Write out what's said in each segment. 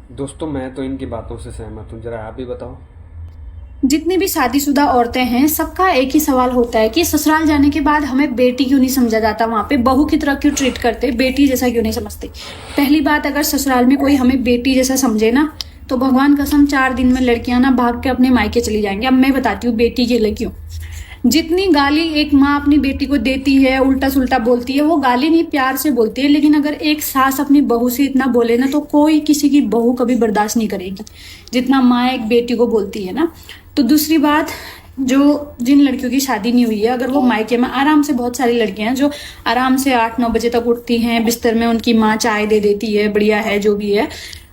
दोस्तों मैं तो इनकी बातों से सहमत हूँ, जरा आप भी बताओ। जितनी भी शादीशुदा औरतें हैं सबका एक ही सवाल होता है कि ससुराल जाने के बाद हमें बेटी क्यों नहीं समझा जाता, वहां पे बहू की तरह क्यों ट्रीट करते, बेटी जैसा क्यों नहीं समझते। पहली बात, अगर ससुराल में कोई हमें बेटी जैसा समझे ना, तो भगवान कसम 4 दिन में लड़कियां ना भाग के अपने मायके चली जाएंगी। अब मैं बताती हूँ बेटी के लिए क्यों। जितनी गाली एक माँ अपनी बेटी को देती है, उल्टा सुल्टा बोलती है, वो गाली नहीं प्यार से बोलती है। लेकिन अगर एक सास अपनी बहू से इतना बोले ना, तो कोई किसी की बहू कभी बर्दाश्त नहीं करेगी जितना माँ एक बेटी को बोलती है ना। तो दूसरी बात, जो जिन लड़कियों की शादी नहीं हुई है, अगर वो मायके में आराम से, बहुत सारी लड़कियां हैं जो आराम से 8-9 बजे तक उठती हैं, बिस्तर में उनकी माँ चाय दे देती है, बढ़िया है जो भी है।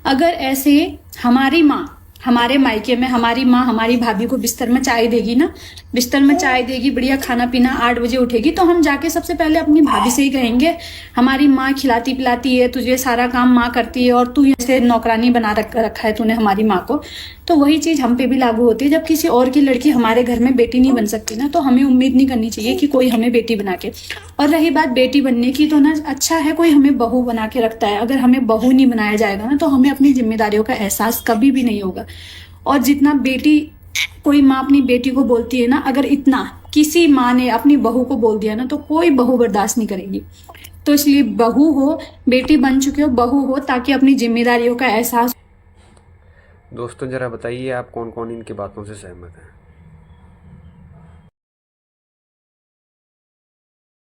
अगर ऐसे हमारी माँ हमारे मायके में, हमारी माँ हमारी भाभी को बिस्तर में चाय देगी ना, बिस्तर में चाय देगी, बढ़िया खाना पीना, 8 बजे उठेगी, तो हम जाके सबसे पहले अपनी भाभी से ही कहेंगे हमारी माँ खिलाती पिलाती है, तुझे सारा काम माँ करती है और तू ऐसे नौकरानी बना रखा है तूने हमारी माँ को। तो वही चीज हम पे भी लागू होती है। जब किसी और की लड़की हमारे घर में बेटी नहीं बन सकती ना, तो हमें उम्मीद नहीं करनी चाहिए कि कोई हमें बेटी बना के। और रही बात बेटी बनने की, तो ना अच्छा है कोई हमें बहू बना के रखता है। अगर हमें बहू नहीं बनाया जाएगा ना, तो हमें अपनी जिम्मेदारियों का एहसास कभी भी नहीं होगा। और जितना बेटी, कोई माँ अपनी बेटी को बोलती है ना, अगर इतना किसी माँ ने अपनी बहू को बोल दिया ना, तो कोई बहू बर्दाश्त नहीं करेगी। तो इसलिए बहू हो, बेटी बन चुके हो, बहू हो, ताकि अपनी जिम्मेदारियों का एहसास। दोस्तों जरा बताइए आप कौन कौन इनकी बातों से सहमत हैं।